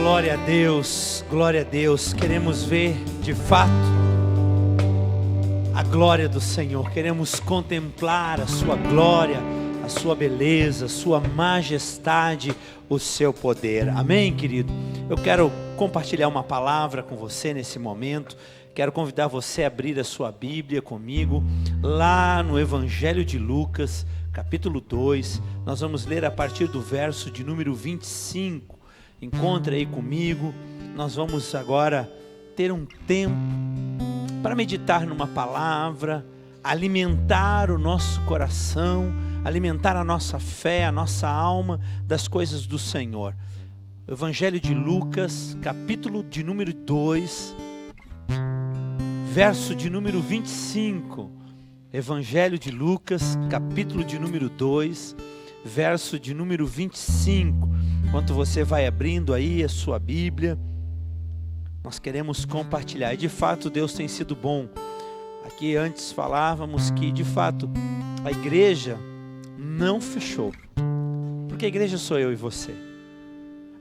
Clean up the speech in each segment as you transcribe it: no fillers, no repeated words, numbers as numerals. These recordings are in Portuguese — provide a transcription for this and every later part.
Glória a Deus, glória a Deus. Queremos ver de fato a glória do Senhor. Queremos contemplar a sua glória, a sua beleza, a sua majestade, o seu poder. Amém, querido? Eu quero compartilhar uma palavra com você nesse momento. Quero convidar você a abrir a sua Bíblia comigo, lá no Evangelho de Lucas, capítulo 2. Nós vamos ler a partir do verso de número 25. Encontre aí comigo. Nós vamos agora ter um tempo para meditar numa palavra, alimentar o nosso coração, alimentar a nossa fé, a nossa alma das coisas do Senhor. Evangelho de Lucas, capítulo de número 2, verso de número 25. Evangelho de Lucas, capítulo de número 2, verso de número 25. Enquanto você vai abrindo aí a sua Bíblia, nós queremos compartilhar. E de fato Deus tem sido bom. Aqui antes falávamos que de fato a igreja não fechou. Porque a igreja sou eu e você.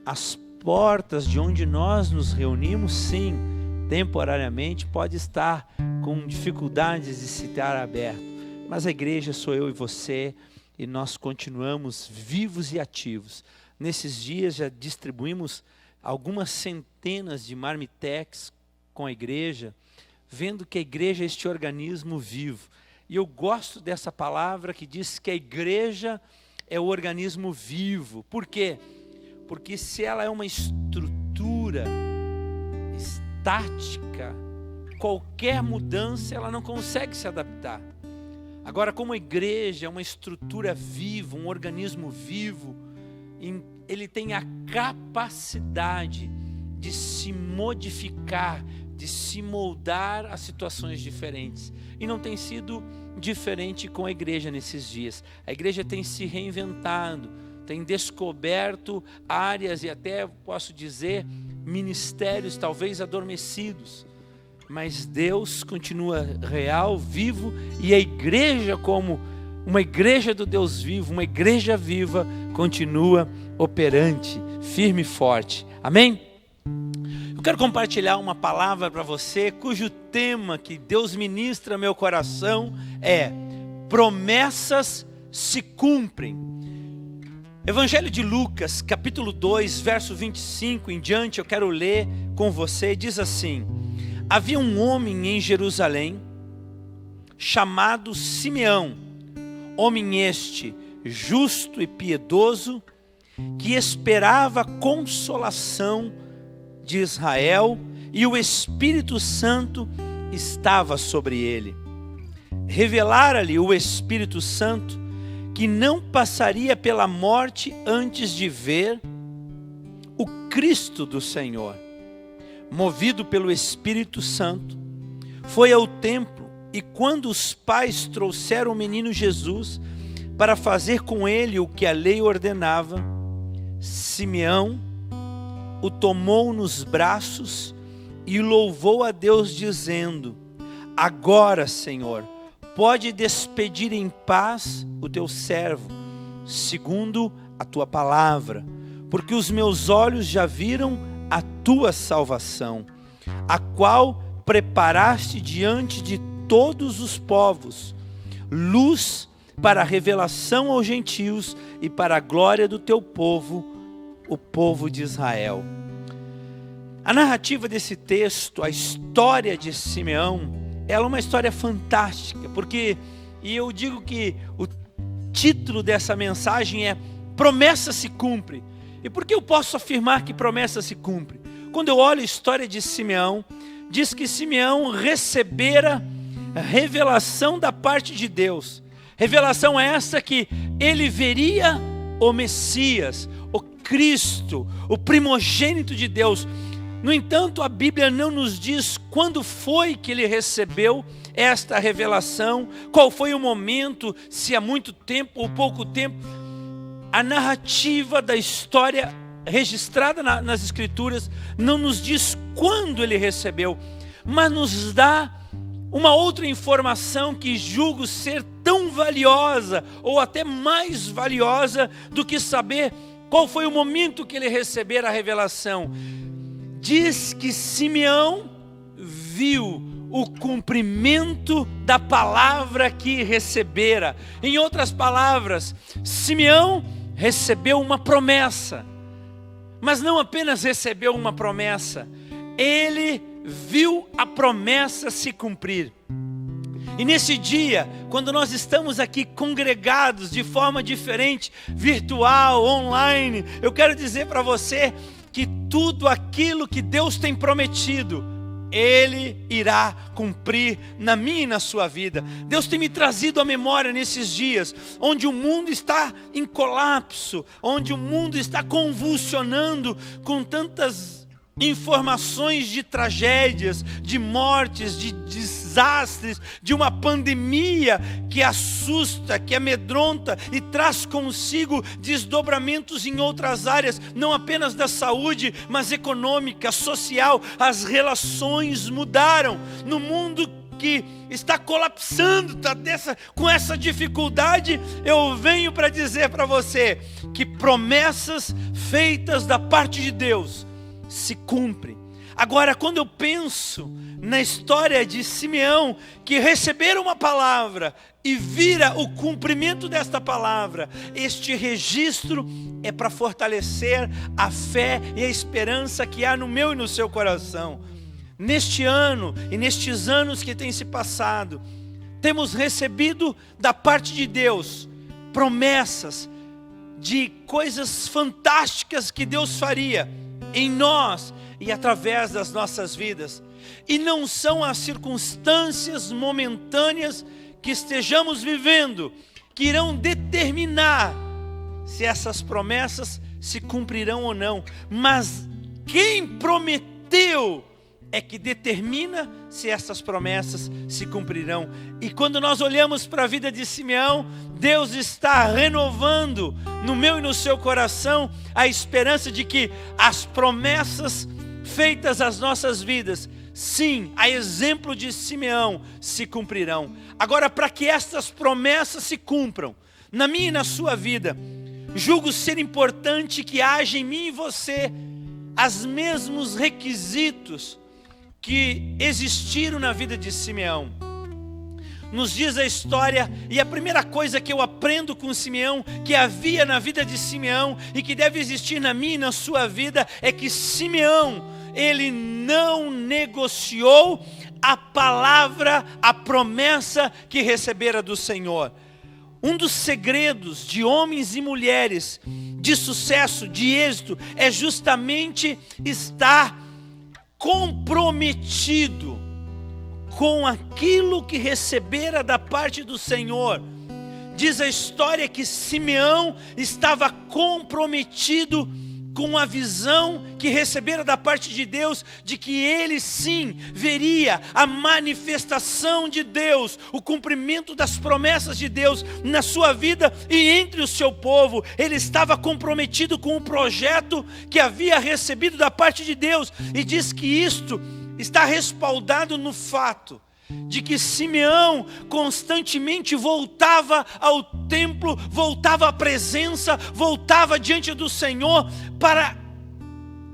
As portas de onde nós nos reunimos, sim, temporariamente pode estar com dificuldades de se estar aberto. Mas a igreja sou eu e você, e nós continuamos vivos e ativos. Nesses dias já distribuímos algumas centenas de marmitex com a igreja, vendo que a igreja é este organismo vivo. E eu gosto dessa palavra que diz que a igreja é o organismo vivo. Por quê? Porque se ela é uma estrutura estática, qualquer mudança ela não consegue se adaptar. Agora, como a igreja é uma estrutura viva, um organismo vivo, ele tem a capacidade de se modificar, de se moldar a situações diferentes. E não tem sido diferente com a igreja nesses dias. A igreja tem se reinventado, tem descoberto áreas e até posso dizer ministérios talvez adormecidos. Mas Deus continua real, vivo, e a igreja, como uma igreja do Deus vivo, uma igreja viva, continua operante, firme e forte. Amém? Eu quero compartilhar uma palavra para você, cujo tema que Deus ministra meu coração é: promessas se cumprem. Evangelho de Lucas, capítulo 2, verso 25 em diante, eu quero ler com você. Diz assim: havia um homem em Jerusalém, chamado Simeão, homem este, justo e piedoso, que esperava a consolação de Israel, e o Espírito Santo estava sobre ele. Revelara-lhe o Espírito Santo que não passaria pela morte antes de ver o Cristo do Senhor. Movido pelo Espírito Santo, foi ao templo, e quando os pais trouxeram o menino Jesus para fazer com ele o que a lei ordenava, Simeão o tomou nos braços e louvou a Deus dizendo: agora, Senhor, pode despedir em paz o teu servo, segundo a tua palavra, porque os meus olhos já viram a tua salvação, a qual preparaste diante de todos os povos, luz para a revelação aos gentios e para a glória do teu povo, o povo de Israel. A narrativa desse texto, a história de Simeão, ela é uma história fantástica, porque, e eu digo que o título dessa mensagem é Promessa se cumpre. E por que eu posso afirmar que promessa se cumpre? Quando eu olho a história de Simeão, diz que Simeão recebera a revelação da parte de Deus. Revelação essa que ele veria o Messias, o Cristo, o primogênito de Deus. No entanto, a Bíblia não nos diz quando foi que ele recebeu esta revelação, qual foi o momento, se há muito tempo ou pouco tempo. A narrativa da história registrada nas Escrituras não nos diz quando ele recebeu, mas nos dá uma outra informação que julgo ser tão valiosa ou até mais valiosa do que saber Qual foi o momento que ele recebera a revelação? Diz que Simeão viu o cumprimento da palavra que recebera. Em outras palavras, Simeão recebeu uma promessa. Mas não apenas recebeu uma promessa, ele viu a promessa se cumprir. E nesse dia, quando nós estamos aqui congregados de forma diferente, virtual, online, eu quero dizer para você que tudo aquilo que Deus tem prometido, Ele irá cumprir na minha e na sua vida. Deus tem me trazido à memória nesses dias, onde o mundo está em colapso, onde o mundo está convulsionando com tantas informações de tragédias, de mortes, de desastres, de uma pandemia que assusta, que amedronta e traz consigo desdobramentos em outras áreas, não apenas da saúde, mas econômica, social. As relações mudaram no mundo que está colapsando, com essa dificuldade. Eu venho para dizer para você que promessas feitas da parte de Deus se cumpre. Agora, quando eu penso na história de Simeão, que receberam uma palavra e vira o cumprimento desta palavra, este registro é para fortalecer a fé e a esperança que há no meu e no seu coração. Neste ano e nestes anos que têm se passado, temos recebido da parte de Deus promessas de coisas fantásticas que Deus faria em nós e através das nossas vidas. E não são as circunstâncias momentâneas que estejamos vivendo que irão determinar se essas promessas se cumprirão ou não, mas quem prometeu é que determina se essas promessas se cumprirão. E quando nós olhamos para a vida de Simeão, Deus está renovando no meu e no seu coração a esperança de que as promessas feitas às nossas vidas, sim, a exemplo de Simeão, se cumprirão. Agora, para que estas promessas se cumpram na minha e na sua vida, julgo ser importante que haja em mim e você os mesmos requisitos que existiram na vida de Simeão. Nos diz a história, e a primeira coisa que eu aprendo com Simeão, que havia na vida de Simeão e que deve existir na minha e na sua vida, é que Simeão, ele não negociou a palavra, a promessa que recebera do Senhor. Um dos segredos de homens e mulheres de sucesso, de êxito, é justamente estar comprometido com aquilo que recebera da parte do Senhor. Diz a história que Simeão estava comprometido com a visão que recebera da parte de Deus, de que ele sim veria a manifestação de Deus, o cumprimento das promessas de Deus na sua vida e entre o seu povo. Ele estava comprometido com o projeto que havia recebido da parte de Deus, e diz que isto está respaldado no fato de que Simeão constantemente voltava ao templo, voltava à presença, voltava diante do Senhor para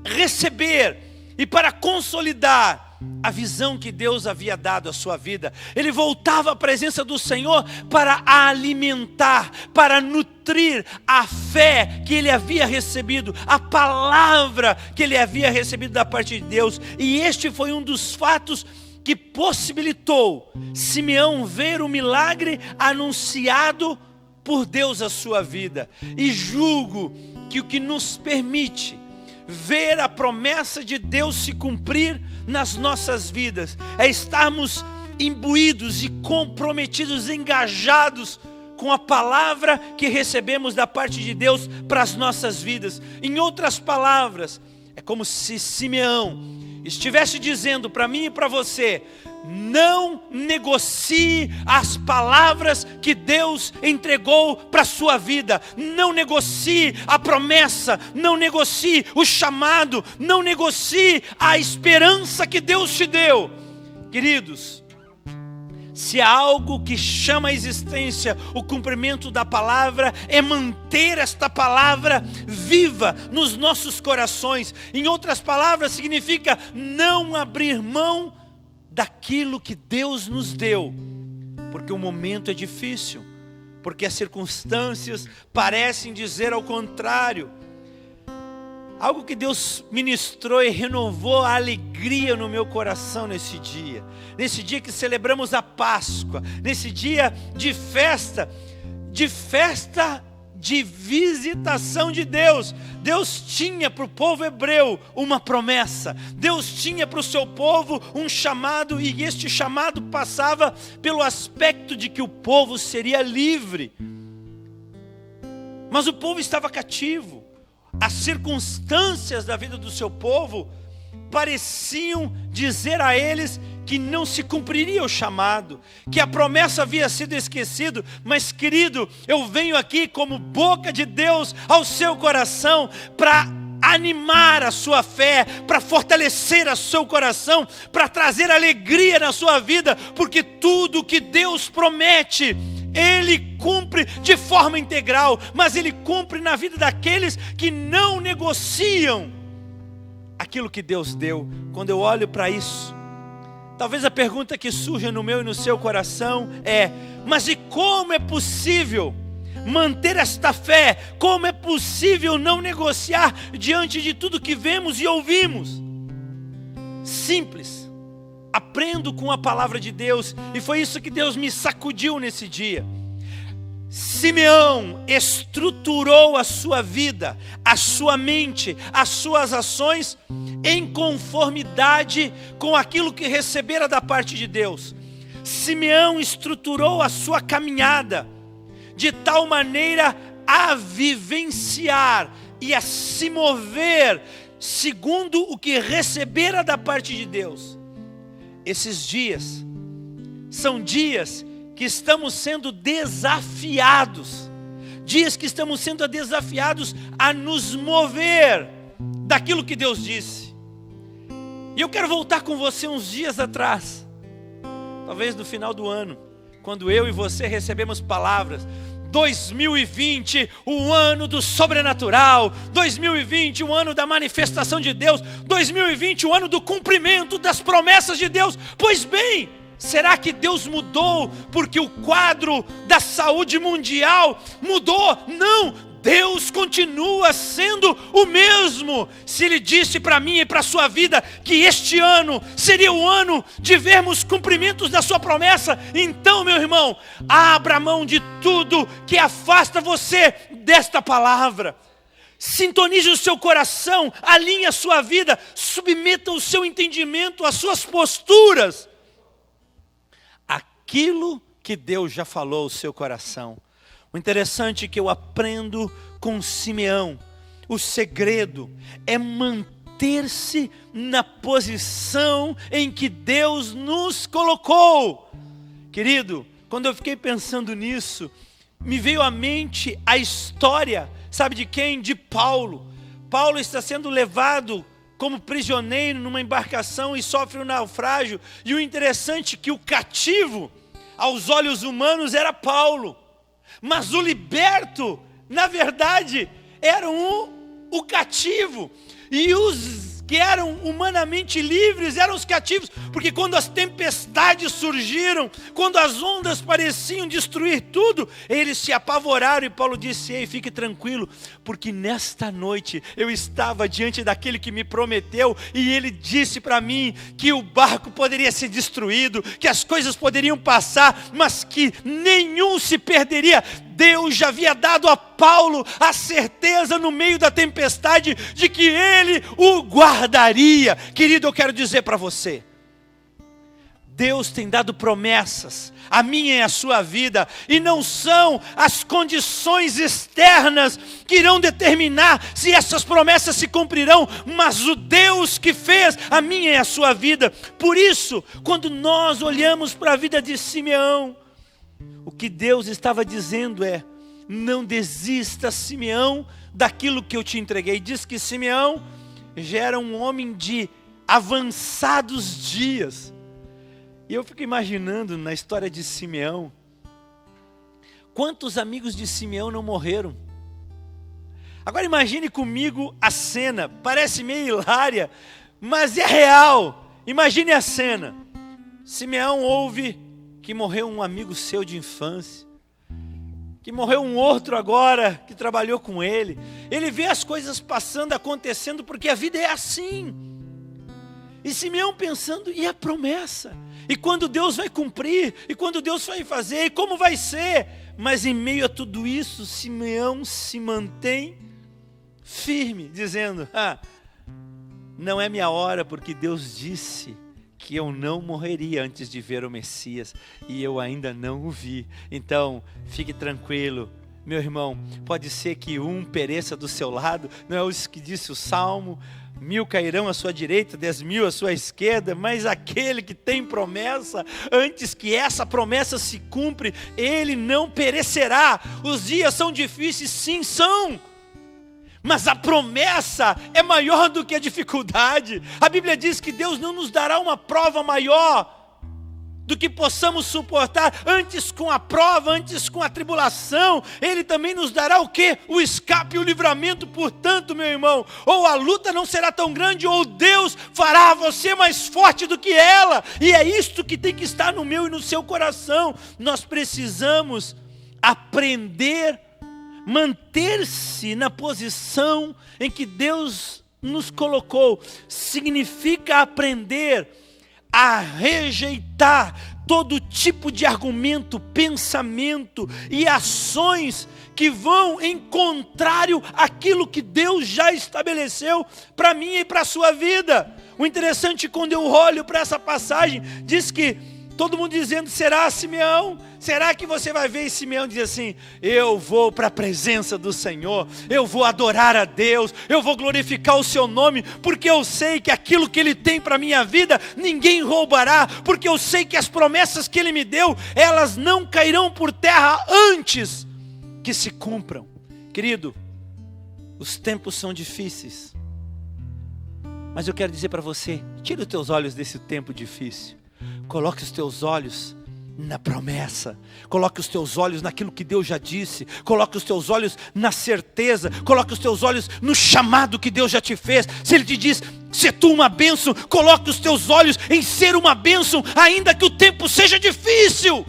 receber e para consolidar a visão que Deus havia dado à sua vida. Ele voltava à presença do Senhor para alimentar, para nutrir a fé que ele havia recebido, a palavra que ele havia recebido da parte de Deus. E este foi um dos fatos que possibilitou Simeão ver o milagre anunciado por Deus à sua vida. E julgo que o que nos permite ver a promessa de Deus se cumprir nas nossas vidas é estarmos imbuídos e comprometidos, engajados com a palavra que recebemos da parte de Deus para as nossas vidas. Em outras palavras, é como se Simeão estivesse dizendo para mim e para você: não negocie as palavras que Deus entregou para a sua vida. Não negocie a promessa, não negocie o chamado, não negocie a esperança que Deus te deu. Queridos, Se há algo que chama a existência o cumprimento da palavra, é manter esta palavra viva nos nossos corações. Em outras palavras, significa não abrir mão daquilo que Deus nos deu, porque o momento é difícil, porque as circunstâncias parecem dizer ao contrário. Algo que Deus ministrou e renovou a alegria no meu coração nesse dia que celebramos a Páscoa, nesse dia de festa de visitação de Deus. Deus tinha para o povo hebreu uma promessa, Deus tinha para o seu povo um chamado, e este chamado passava pelo aspecto de que o povo seria livre, mas o povo estava cativo. As circunstâncias da vida do seu povo pareciam dizer a eles que não se cumpriria o chamado, que a promessa havia sido esquecida. Mas, querido, eu venho aqui como boca de Deus ao seu coração para animar a sua fé, para fortalecer o seu coração, para trazer alegria na sua vida, porque tudo que Deus promete, Ele cumpre de forma integral, mas Ele cumpre na vida daqueles que não negociam aquilo que Deus deu. Quando eu olho para isso, talvez a pergunta que surja no meu e no seu coração é: mas e como é possível manter esta fé? Como é possível não negociar diante de tudo que vemos e ouvimos? Simples. Aprendo com a palavra de Deus, e foi isso que Deus me sacudiu nesse dia. Simeão estruturou a sua vida, a sua mente, as suas ações em conformidade com aquilo que recebera da parte de Deus. Simeão estruturou a sua caminhada de tal maneira a vivenciar e a se mover segundo o que recebera da parte de Deus. Esses dias são dias que estamos sendo desafiados, dias que estamos sendo desafiados a nos mover daquilo que Deus disse. E eu quero voltar com você uns dias atrás, talvez no final do ano, quando eu e você recebemos palavras: 2020, o ano do sobrenatural. 2020, o ano da manifestação de Deus. 2020, o ano do cumprimento das promessas de Deus. Pois bem, será que Deus mudou porque o quadro da saúde mundial mudou? Não, Deus continua sendo o mesmo. Se Ele disse para mim e para a sua vida que este ano seria o ano de vermos cumprimentos da sua promessa, então, meu irmão, abra mão de tudo que afasta você desta palavra. Sintonize o seu coração, alinhe a sua vida, submeta o seu entendimento, as suas posturas aquilo que Deus já falou ao seu coração. O interessante é que eu aprendo com Simeão, o segredo é manter-se na posição em que Deus nos colocou. Querido, quando eu fiquei pensando nisso, me veio à mente a história, sabe de quem? De Paulo. Paulo está sendo levado como prisioneiro numa embarcação e sofre um naufrágio. E o interessante é que o cativo, aos olhos humanos, era Paulo. Mas o liberto, na verdade, era o cativo. E os que eram humanamente livres eram os cativos. Porque quando as tempestades surgiram, quando as ondas pareciam destruir tudo, eles se apavoraram. E Paulo disse: ei, fique tranquilo, porque nesta noite eu estava diante daquele que me prometeu. E ele disse para mim que o barco poderia ser destruído, que as coisas poderiam passar, mas que nenhum se perderia. Deus já havia dado a Paulo a certeza no meio da tempestade de que ele o guardaria. Querido, eu quero dizer para você, Deus tem dado promessas, a minha e a sua vida, e não são as condições externas que irão determinar se essas promessas se cumprirão, mas o Deus que fez a minha e a sua vida. Por isso, quando nós olhamos para a vida de Simeão, o que Deus estava dizendo é: não desista, Simeão, daquilo que eu te entreguei. Diz que Simeão já era um homem de avançados dias. E eu fico imaginando na história de Simeão, quantos amigos de Simeão não morreram? Agora imagine comigo a cena, parece meio hilária, mas é real. Imagine a cena. Simeão ouve que morreu um amigo seu de infância, que morreu um outro agora que trabalhou com ele. Ele vê as coisas passando, acontecendo, porque a vida é assim. E Simeão pensando, e a promessa? E quando Deus vai cumprir? E quando Deus vai fazer? E como vai ser? Mas em meio a tudo isso, Simeão se mantém firme, dizendo, não é minha hora, porque Deus disse que eu não morreria antes de ver o Messias, e eu ainda não o vi. Então, fique tranquilo, meu irmão, pode ser que um pereça do seu lado, não é isso que disse o Salmo, 1000 cairão à sua direita, 10.000 à sua esquerda, mas aquele que tem promessa, antes que essa promessa se cumpra, ele não perecerá. Os dias são difíceis, sim, são. Mas a promessa é maior do que a dificuldade. A Bíblia diz que Deus não nos dará uma prova maior do que possamos suportar. Antes com a prova, antes com a tribulação, Ele também nos dará o quê? O escape e o livramento. Portanto, meu irmão, ou a luta não será tão grande, ou Deus fará você mais forte do que ela. E é isto que tem que estar no meu e no seu coração. Nós precisamos aprender, manter-se na posição em que Deus nos colocou. Significa aprender a rejeitar todo tipo de argumento, pensamento e ações que vão em contrário àquilo que Deus já estabeleceu para mim e para a sua vida. O interessante, quando eu olho para essa passagem, diz que todo mundo dizendo, será Simeão? Será que você vai ver? E Simeão diz assim, eu vou para a presença do Senhor, eu vou adorar a Deus, eu vou glorificar o seu nome, porque eu sei que aquilo que Ele tem para a minha vida, ninguém roubará, porque eu sei que as promessas que Ele me deu, elas não cairão por terra antes que se cumpram. Querido, os tempos são difíceis, mas eu quero dizer para você, tira os teus olhos desse tempo difícil. Coloque os teus olhos na promessa, coloque os teus olhos naquilo que Deus já disse, coloque os teus olhos na certeza, coloque os teus olhos no chamado que Deus já te fez. Se Ele te diz, ser tu uma bênção, coloque os teus olhos em ser uma bênção, ainda que o tempo seja difícil.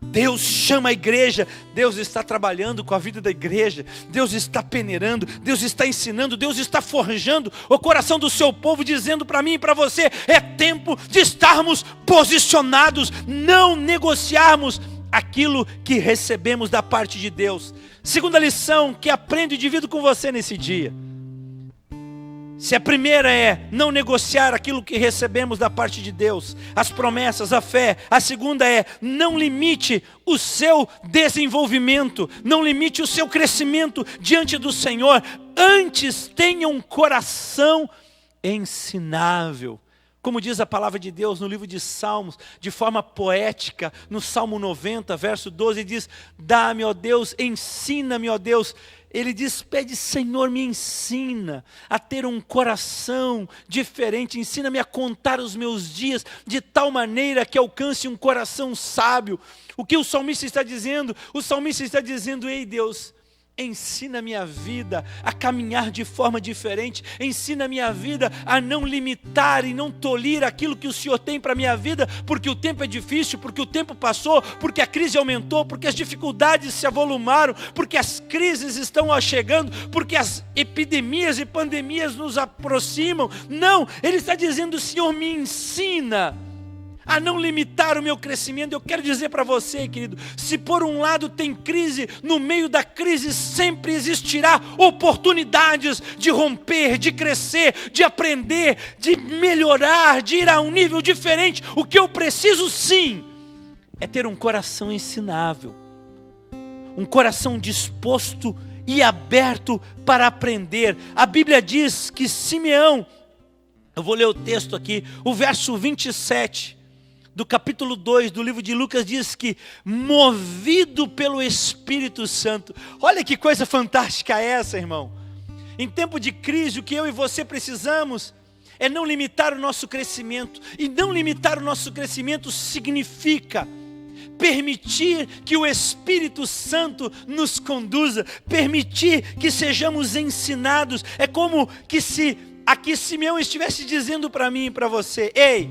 Deus chama a igreja, Deus está trabalhando com a vida da igreja, Deus está peneirando, Deus está ensinando, Deus está forjando o coração do seu povo, dizendo para mim e para você, é tempo de estarmos posicionados, não negociarmos aquilo que recebemos da parte de Deus. Segunda lição que aprendo e divido com você nesse dia. Se a primeira é não negociar aquilo que recebemos da parte de Deus, as promessas, a fé. A segunda é não limite o seu desenvolvimento, não limite o seu crescimento diante do Senhor. Antes tenha um coração ensinável. Como diz a palavra de Deus no livro de Salmos, de forma poética, no Salmo 90, verso 12, diz, dá-me, ó Deus, ensina-me, ó Deus. Ele diz, pede, Senhor, me ensina a ter um coração diferente, ensina-me a contar os meus dias de tal maneira que alcance um coração sábio. O que o salmista está dizendo? O salmista está dizendo, ei Deus, ensina a minha vida a caminhar de forma diferente, ensina a minha vida a não limitar e não tolir aquilo que o Senhor tem para a minha vida, porque o tempo é difícil, porque o tempo passou, porque a crise aumentou, porque as dificuldades se avolumaram, porque as crises estão chegando, porque as epidemias e pandemias nos aproximam. Não, Ele está dizendo, Senhor, me ensina a não limitar o meu crescimento. Eu quero dizer para você, querido, se por um lado tem crise, no meio da crise sempre existirá oportunidades de romper, de crescer, de aprender, de melhorar, de ir a um nível diferente. O que eu preciso sim, é ter um coração ensinável, um coração disposto e aberto para aprender. A Bíblia diz que Simeão, eu vou ler o texto aqui, o verso 27, do capítulo 2 do livro de Lucas, diz que movido pelo Espírito Santo. Olha que coisa fantástica essa, irmão. Em tempo de crise, o que eu e você precisamos é não limitar o nosso crescimento. E não limitar o nosso crescimento significa permitir que o Espírito Santo nos conduza, permitir que sejamos ensinados. É como que se aqui Simeão estivesse dizendo para mim e para você: ei,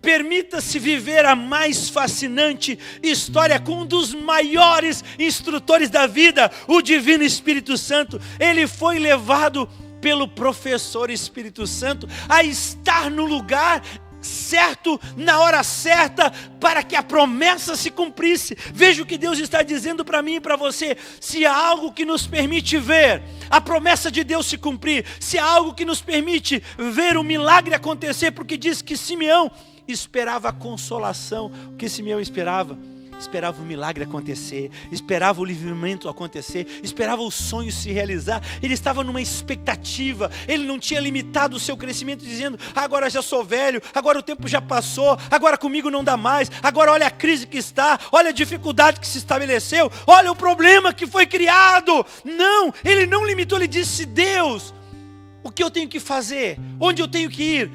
permita-se viver a mais fascinante história com um dos maiores instrutores da vida, o Divino Espírito Santo. Ele foi levado pelo professor Espírito Santo a estar no lugar certo, na hora certa, para que a promessa se cumprisse. Veja o que Deus está dizendo para mim e para você. Se há algo que nos permite ver a promessa de Deus se cumprir, se há algo que nos permite ver o milagre acontecer, porque diz que Simeão esperava a consolação. O que Simeão esperava? Esperava o milagre acontecer, esperava o livramento acontecer, esperava o sonho se realizar. Ele estava numa expectativa. Ele não tinha limitado o seu crescimento dizendo: agora já sou velho, agora o tempo já passou, agora comigo não dá mais, agora olha a crise que está, olha a dificuldade que se estabeleceu, olha o problema que foi criado. Não, ele não limitou. Ele disse: Deus, o que eu tenho que fazer? Onde eu tenho que ir?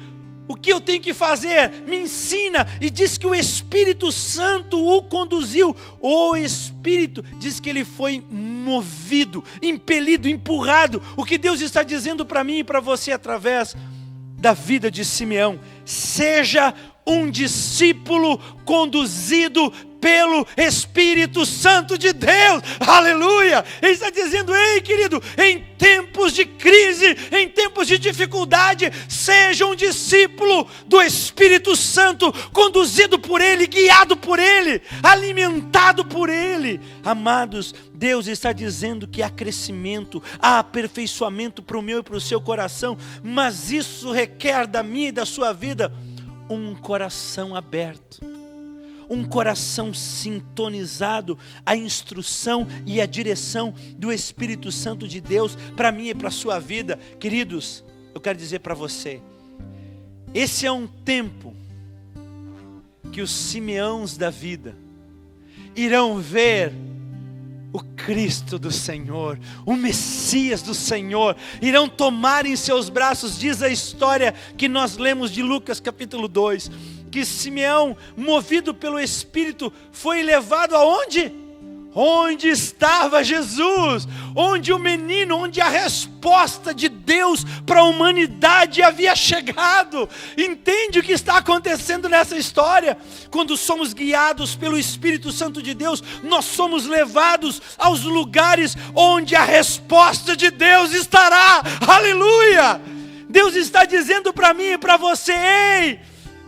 O que eu tenho que fazer? Me ensina. E diz que o Espírito Santo o conduziu. O Espírito diz que ele foi movido, impelido, empurrado. O que Deus está dizendo para mim e para você através da vida de Simeão: seja um discípulo conduzido pelo Espírito Santo de Deus. Aleluia! Ele está dizendo: ei, querido, em tempos de crise, em tempos de dificuldade, seja um discípulo do Espírito Santo, conduzido por Ele, guiado por Ele, alimentado por Ele. Amados, Deus está dizendo que há crescimento, há aperfeiçoamento para o meu e para o seu coração, mas isso requer da minha e da sua vida um coração aberto, um coração sintonizado à instrução e à direção do Espírito Santo de Deus para mim e para a sua vida. Queridos, eu quero dizer para você, esse é um tempo que os Simeãos da vida irão ver o Cristo do Senhor, o Messias do Senhor, irão tomar em seus braços. Diz a história que nós lemos de Lucas capítulo 2, que Simeão, movido pelo Espírito, foi levado aonde? Onde estava Jesus, onde o menino, onde a resposta de Deus para a humanidade havia chegado. Entende o que está acontecendo nessa história? Quando somos guiados pelo Espírito Santo de Deus, nós somos levados aos lugares onde a resposta de Deus estará. Aleluia! Deus está dizendo para mim e para você: ei,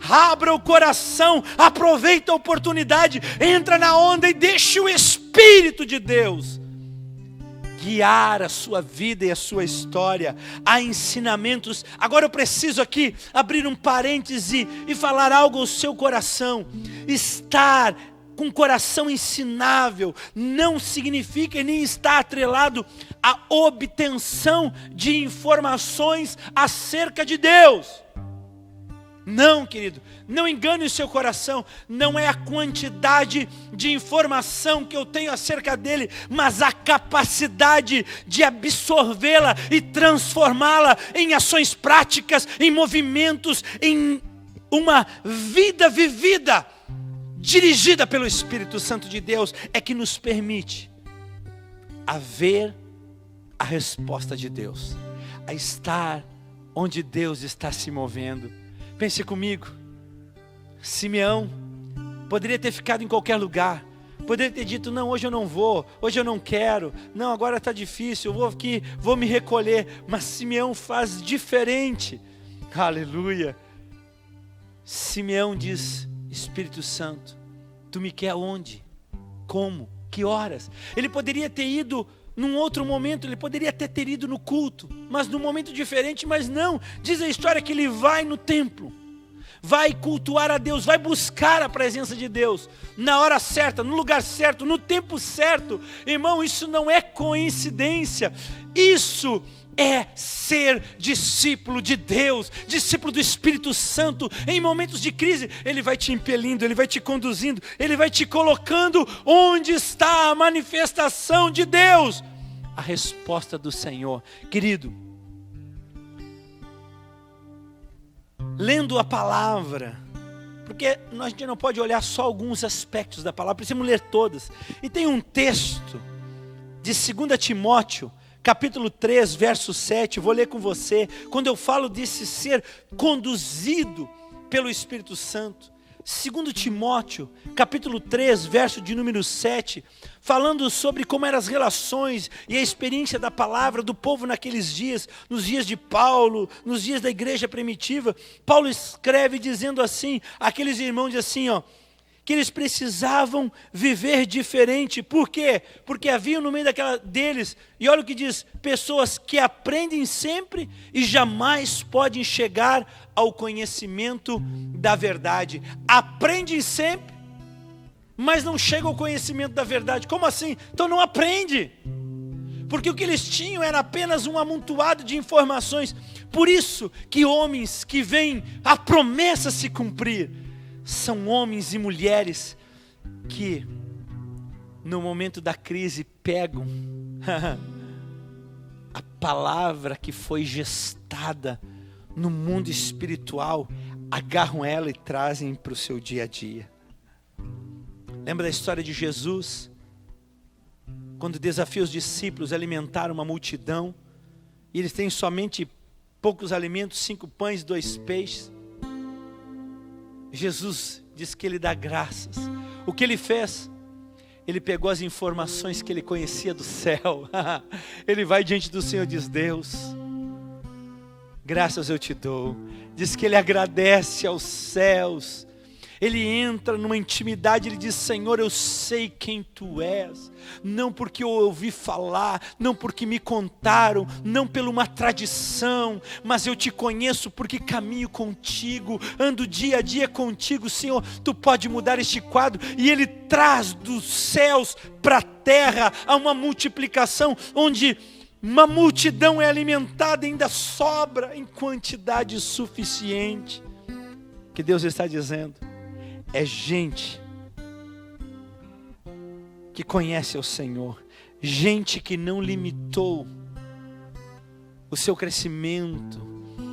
abra o coração, aproveita a oportunidade, entra na onda e deixe o Espírito de Deus guiar a sua vida e a sua história. Há ensinamentos. Agora eu preciso aqui abrir um parêntese e falar algo ao seu coração. Estar com coração ensinável não significa e nem está atrelado à obtenção de informações acerca de Deus. Não, querido, não engane o seu coração. Não é a quantidade de informação que eu tenho acerca dele, mas a capacidade de absorvê-la e transformá-la em ações práticas, em movimentos, em uma vida vivida, dirigida pelo Espírito Santo de Deus, é que nos permite a ver a resposta de Deus, a estar onde Deus está se movendo. Pense comigo, Simeão poderia ter ficado em qualquer lugar, poderia ter dito: não, hoje eu não vou, hoje eu não quero, não, agora está difícil, eu vou aqui, vou me recolher. Mas Simeão faz diferente. Aleluia! Simeão diz: Espírito Santo, tu me quer onde? Como? Que horas? Ele poderia ter ido num outro momento, ele poderia até ter ido no culto, mas num momento diferente. Mas não, diz a história que ele vai no templo, vai cultuar a Deus, vai buscar a presença de Deus, na hora certa, no lugar certo, no tempo certo. Irmão, isso não é coincidência, isso é ser discípulo de Deus, discípulo do Espírito Santo. Em momentos de crise, Ele vai te impelindo, Ele vai te conduzindo, Ele vai te colocando onde está a manifestação de Deus, a resposta do Senhor. Querido, lendo a palavra, porque a gente não pode olhar só alguns aspectos da palavra, precisamos ler todas. E tem um texto de 2 Timóteo, capítulo 3, verso 7, vou ler com você, quando eu falo desse ser conduzido pelo Espírito Santo. 2 Timóteo, capítulo 3, verso de número 7, falando sobre como eram as relações e a experiência da palavra do povo naqueles dias, nos dias de Paulo, nos dias da igreja primitiva. Paulo escreve dizendo assim, aqueles irmãos diz assim, que eles precisavam viver diferente. Por quê? Porque havia no meio deles, e olha o que diz, pessoas que aprendem sempre e jamais podem chegar ao conhecimento da verdade. Aprendem sempre, mas não chegam ao conhecimento da verdade. Como assim? Então não aprende. Porque o que eles tinham era apenas um amontoado de informações. Por isso que homens que veem a promessa se cumprir, são homens e mulheres que no momento da crise pegam a palavra que foi gestada no mundo espiritual, agarram ela e trazem para o seu dia a dia. Lembra da história de Jesus? Quando desafia os discípulos a alimentar uma multidão, e eles têm somente poucos alimentos, 5 pães e 2 peixes. Jesus diz que ele dá graças. O que ele fez? Ele pegou as informações que ele conhecia do céu. Ele vai diante do Senhor e diz, Deus, graças eu te dou. Diz que ele agradece aos céus. Ele entra numa intimidade, ele diz, Senhor, eu sei quem tu és, não porque eu ouvi falar, não porque me contaram, não por uma tradição, mas eu te conheço porque caminho contigo, ando dia a dia contigo, Senhor, tu pode mudar este quadro. E ele traz dos céus para a terra a uma multiplicação, onde uma multidão é alimentada e ainda sobra em quantidade suficiente. O que Deus está dizendo? É gente que conhece o Senhor, gente que não limitou o seu crescimento,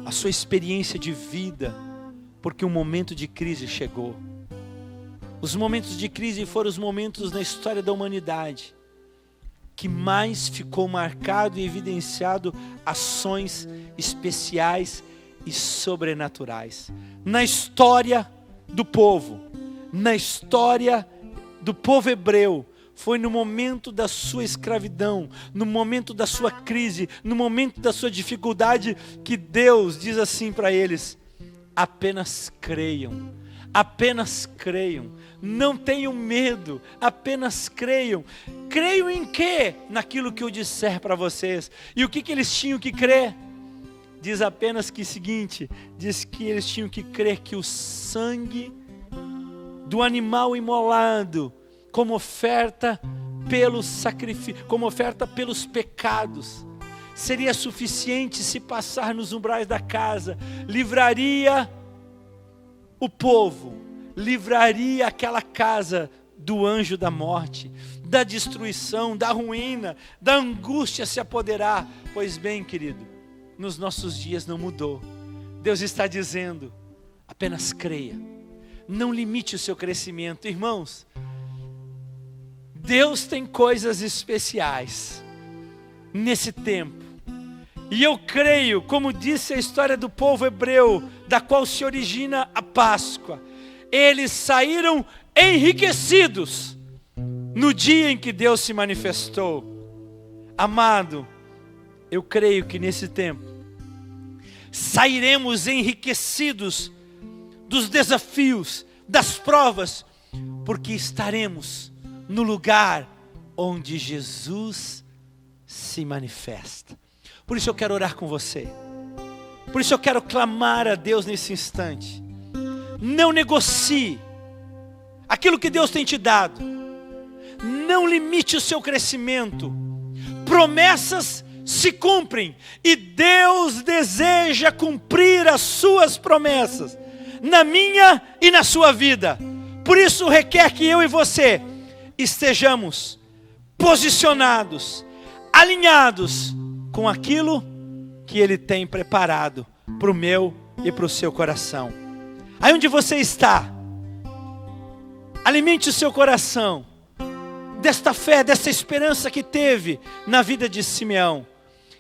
a sua experiência de vida, porque um momento de crise chegou. Os momentos de crise foram os momentos na história da humanidade que mais ficou marcado e evidenciado ações especiais e sobrenaturais. Na história do povo, na história do povo hebreu, foi no momento da sua escravidão, no momento da sua crise, no momento da sua dificuldade, que Deus diz assim para eles, apenas creiam, não tenham medo, apenas creiam. Creiam em quê? Naquilo que eu disser para vocês. E o que eles tinham que crer? Diz apenas que seguinte, diz que eles tinham que crer que o sangue do animal imolado, como oferta pelo sacrifício, como oferta pelos pecados, seria suficiente se passar nos umbrais da casa, livraria o povo, livraria aquela casa do anjo da morte, da destruição, da ruína, da angústia se apoderar. Pois bem, querido, nos nossos dias não mudou. Deus está dizendo, apenas creia, não limite o seu crescimento. Irmãos, Deus tem coisas especiais nesse tempo, e eu creio, como disse a história do povo hebreu, da qual se origina a Páscoa, eles saíram enriquecidos no dia em que Deus se manifestou. Amado, eu creio que nesse tempo sairemos enriquecidos dos desafios, das provas, porque estaremos no lugar onde Jesus se manifesta. Por isso eu quero orar com você, por isso eu quero clamar a Deus nesse instante. Não negocie aquilo que Deus tem te dado, não limite o seu crescimento. Promessas se cumprem, e Deus deseja cumprir as suas promessas, na minha e na sua vida. Por isso requer que eu e você estejamos posicionados, alinhados com aquilo que Ele tem preparado para o meu e para o seu coração. Aí onde você está, alimente o seu coração desta fé, dessa esperança que teve na vida de Simeão,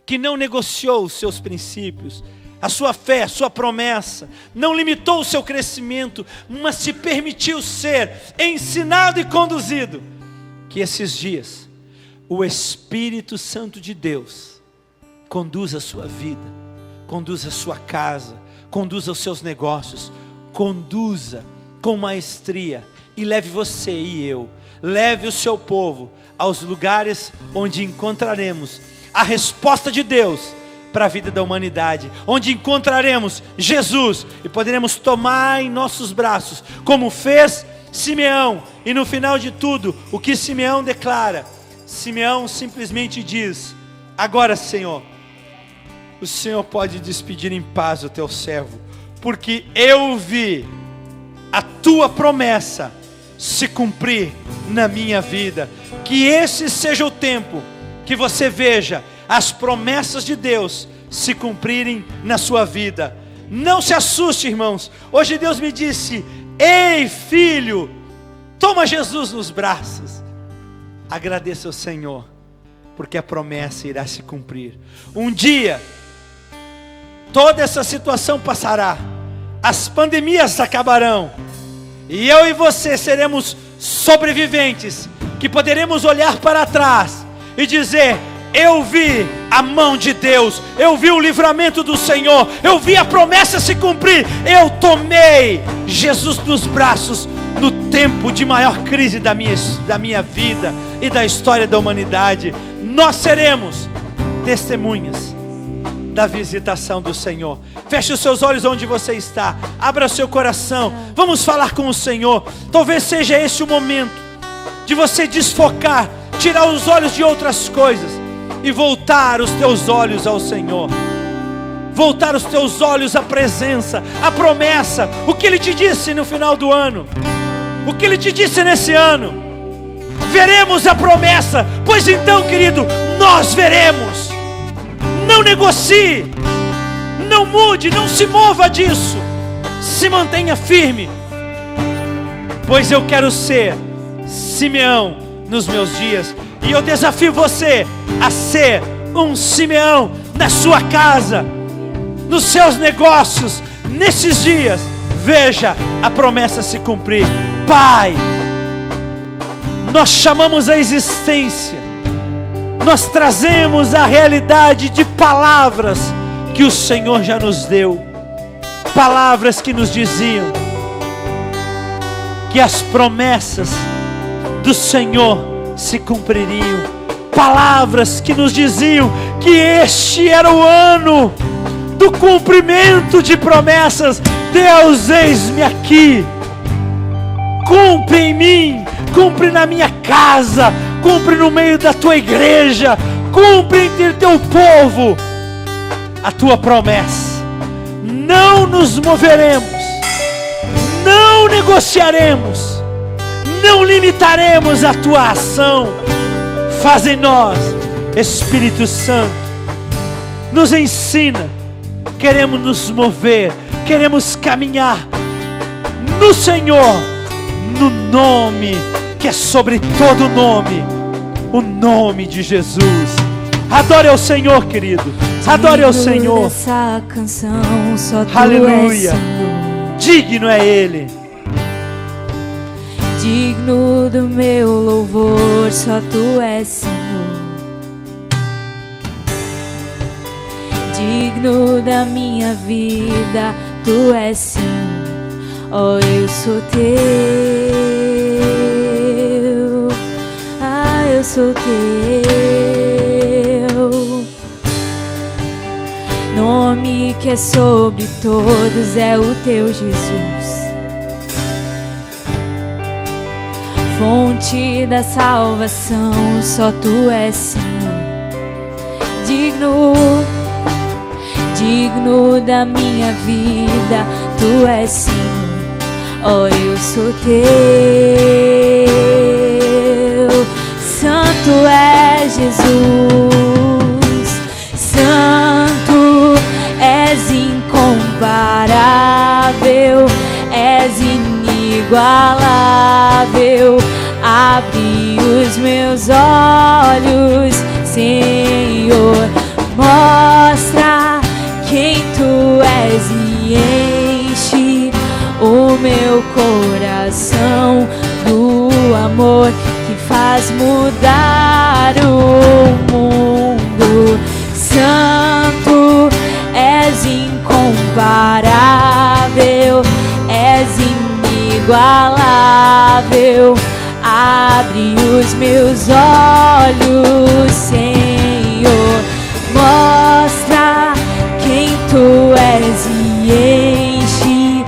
que não negociou os seus princípios, a sua fé, a sua promessa, não limitou o seu crescimento, mas se permitiu ser ensinado e conduzido. Que esses dias, o Espírito Santo de Deus conduza a sua vida, conduza a sua casa, conduza os seus negócios, conduza com maestria e leve você e eu, leve o seu povo aos lugares onde encontraremos a resposta de Deus para a vida da humanidade, onde encontraremos Jesus e poderemos tomar em nossos braços, como fez Simeão. E no final de tudo, o que Simeão declara? Simeão simplesmente diz: agora, Senhor, o Senhor pode despedir em paz o teu servo, porque eu vi a tua promessa se cumprir na minha vida. Que esse seja o tempo que você veja as promessas de Deus se cumprirem na sua vida. Não se assuste, irmãos. Hoje Deus me disse: ei, filho, toma Jesus nos braços. Agradeça ao Senhor, porque a promessa irá se cumprir. Um dia, toda essa situação passará, as pandemias acabarão, e eu e você seremos sobreviventes, que poderemos olhar para trás e dizer: eu vi a mão de Deus, eu vi o livramento do Senhor, eu vi a promessa se cumprir, eu tomei Jesus nos braços no tempo de maior crise da minha vida e da história da humanidade. Nós seremos testemunhas da visitação do Senhor. Feche os seus olhos onde você está, abra o seu coração, vamos falar com o Senhor. Talvez seja esse o momento de você desfocar, tirar os olhos de outras coisas e voltar os teus olhos ao Senhor, voltar os teus olhos à presença, à promessa, o que Ele te disse no final do ano, o que Ele te disse nesse ano. Veremos a promessa, pois então, querido, nós veremos. Não negocie, não mude, não se mova disso, se mantenha firme, pois eu quero ser Simeão nos meus dias, e eu desafio você a ser um Simeão na sua casa, nos seus negócios, nesses dias. Veja a promessa se cumprir. Pai, nós chamamos a existência, nós trazemos a realidade de palavras que o Senhor já nos deu, palavras que nos diziam que as promessas do Senhor se cumpririam, palavras que nos diziam que este era o ano do cumprimento de promessas. Deus, eis-me aqui, cumpre em mim, cumpre na minha casa, cumpre no meio da tua igreja, cumpre entre teu povo a tua promessa. Não nos moveremos, não negociaremos, não limitaremos a tua ação. Faz em nós, Espírito Santo, nos ensina. Queremos nos mover, queremos caminhar no Senhor, no nome que é sobre todo nome, o nome de Jesus. Adore ao Senhor, querido, adore ao Senhor. Essa canção, só tu Aleluia. és Senhor. Digno é Ele. Digno do meu louvor, só tu és Senhor. Digno da minha vida, tu és Senhor. Oh, eu sou teu, eu sou teu. Nome que é sobre todos é o teu Jesus. Fonte da salvação, só tu és Senhor. Digno da minha vida, tu és Senhor. Oh, eu sou teu. Santo é Jesus, santo és incomparável. inigualável. Abre os meus olhos, Senhor, mostra quem Tu és e enche o meu coração do amor que faz mudar o mundo. Santo, és incomparável, és inigualável. Abre os meus olhos, Senhor, mostra quem Tu és e enche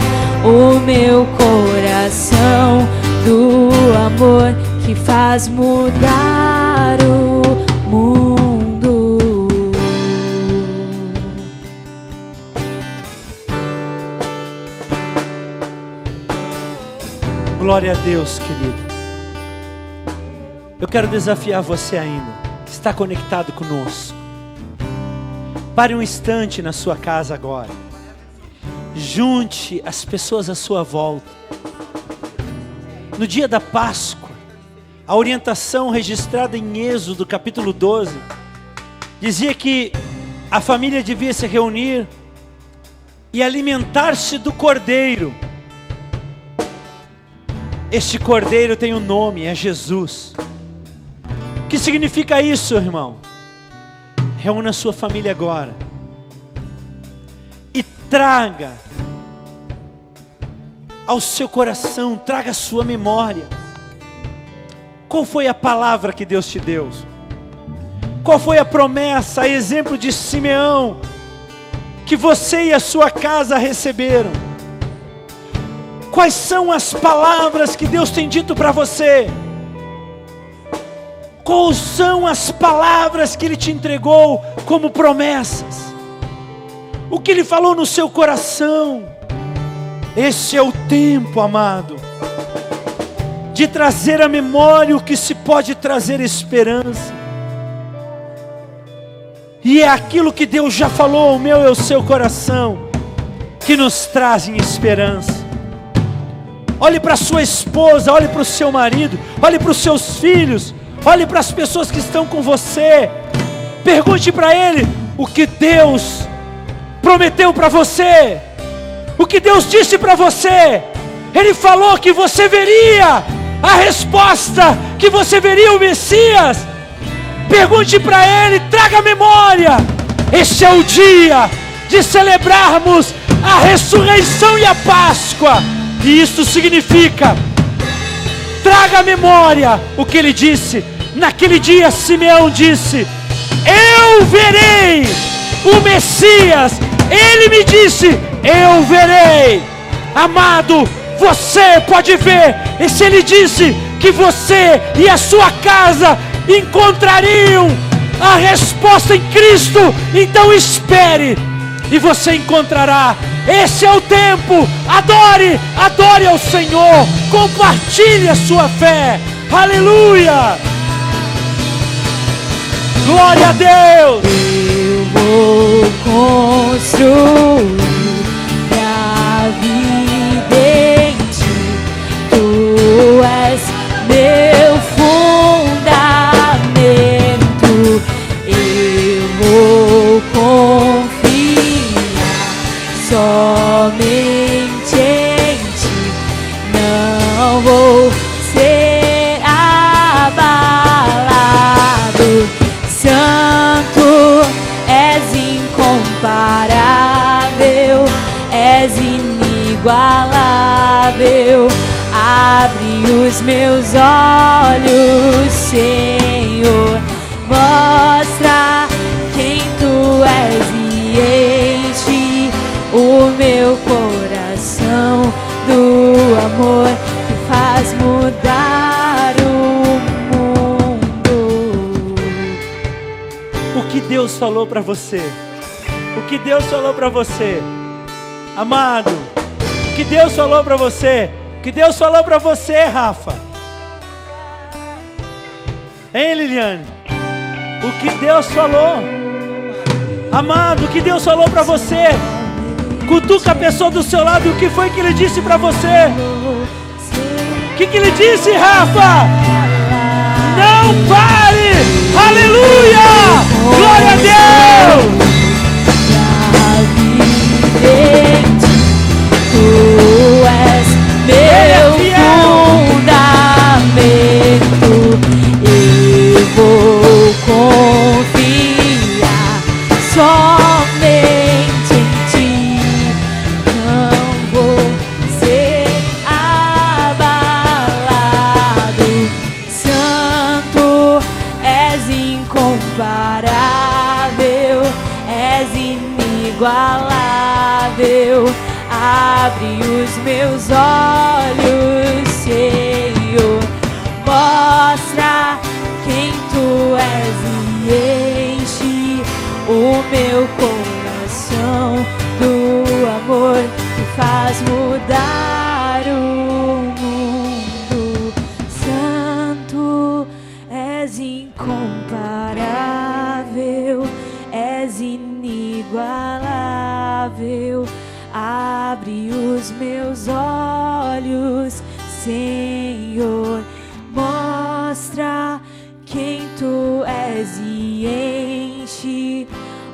o meu coração do amor que faz mudar o mundo. Glória a Deus, querido. Eu quero desafiar você ainda, que está conectado conosco. Pare um instante na sua casa agora. Junte as pessoas à sua volta. No dia da Páscoa, a orientação registrada em Êxodo capítulo 12, dizia que a família devia se reunir e alimentar-se do cordeiro. Este cordeiro tem um nome, é Jesus. O que significa isso, irmão? Reúna a sua família agora e traga ao seu coração, traga a sua memória. Qual foi a palavra que Deus te deu? Qual foi a promessa, a exemplo de Simeão, que você e a sua casa receberam? Quais são as palavras que Deus tem dito para você? Quais são as palavras que Ele te entregou como promessas? O que Ele falou no seu coração? Esse é o tempo, amado, de trazer à memória o que se pode trazer esperança. E é aquilo que Deus já falou ao meu e ao seu coração, que nos trazem esperança. Olhe para sua esposa, olhe para o seu marido, olhe para os seus filhos, olhe para as pessoas que estão com você. Pergunte para ele o que Deus prometeu para você, o que Deus disse para você. Ele falou que você veria a resposta, que você veria o Messias. Pergunte para ele, traga a memória. Este é o dia de celebrarmos a ressurreição e a Páscoa. E isso significa, traga a memória o que ele disse. Naquele dia Simeão disse: eu verei o Messias. Ele me disse: eu verei. Amado, você pode ver. E se ele disse que você e a sua casa encontrariam a resposta em Cristo, então espere e você encontrará. Esse é o tempo. Adore, adore ao Senhor. Compartilhe a sua fé. Aleluia. Glória a Deus. Eu vou construir minha vida em Ti. Tu és meu fundamento. Eu vou confiar somente em Ti. Não vou ser abalado. Santo, és incomparável, és inigualável. Abre os meus olhos, Senhor, mostra quem Tu és e enche o meu coração do amor que faz mudar o mundo. O que Deus falou para você? O que Deus falou para você? Amado, o que Deus falou para você? O que Deus falou para você, Rafa? Hein, Liliane? O que Deus falou? Amado, o que Deus falou para você? Cutuca a pessoa do seu lado. O que foi que Ele disse para você? O que ele disse, Rafa? Não pare! Aleluia! Glória a Deus! Tu és meu fundamento, eu vou confiar somente em ti, não vou ser abalado. Santo, és incomparável, és inigualável. Abre os meus olhos, Senhor, mostra quem tu és e enche o meu coração do amor que faz mudar o mundo. Santo, és incomparável, és inigualável. Abre os meus olhos, Senhor, mostra quem tu és e enche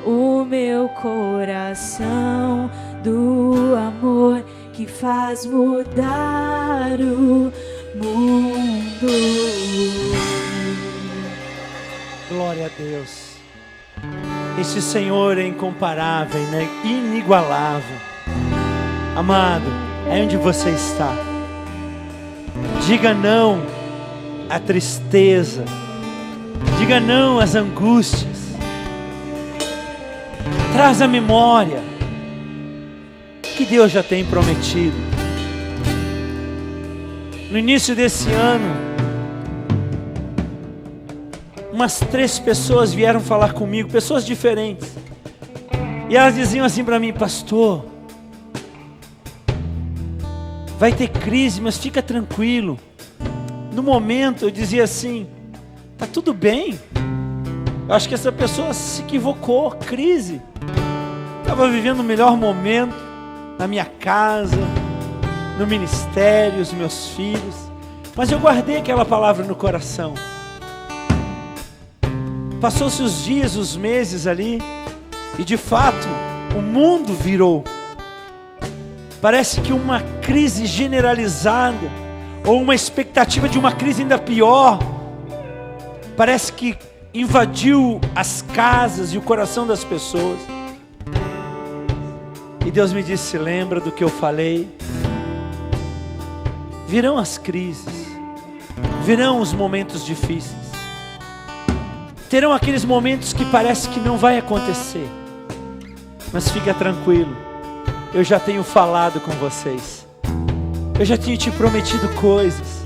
o meu coração do amor que faz mudar o mundo. Glória a Deus. Esse Senhor é incomparável, inigualável. Amado, é onde você está. Diga não à tristeza. Diga não às angústias. Traz à memória que Deus já tem prometido. No início desse ano, umas 3 pessoas vieram falar comigo, pessoas diferentes. E elas diziam assim para mim: pastor, vai ter crise, mas fica tranquilo. No momento eu dizia assim: tá tudo bem. Eu acho que essa pessoa se equivocou. Crise. Estava vivendo o melhor momento na minha casa, no ministério, os meus filhos. Mas eu guardei aquela palavra no coração. Passou-se os dias, os meses ali, e de fato o mundo virou. Parece que uma crise generalizada, ou uma expectativa de uma crise ainda pior, parece que invadiu as casas e o coração das pessoas. E Deus me disse: lembra do que eu falei? Virão as crises, virão os momentos difíceis, terão aqueles momentos que parece que não vai acontecer. Mas fica tranquilo, eu já tenho falado com vocês, eu já tinha te prometido coisas.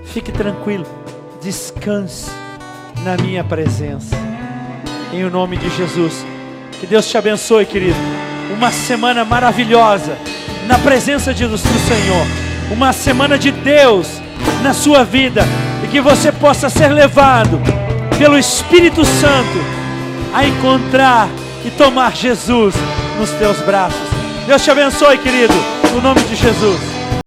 Fique tranquilo, descanse na minha presença, em o nome de Jesus. Que Deus te abençoe, querido. Uma semana maravilhosa na presença do Senhor, uma semana de Deus na sua vida, e que você possa ser levado pelo Espírito Santo a encontrar e tomar Jesus nos teus braços. Deus te abençoe, querido, no nome de Jesus.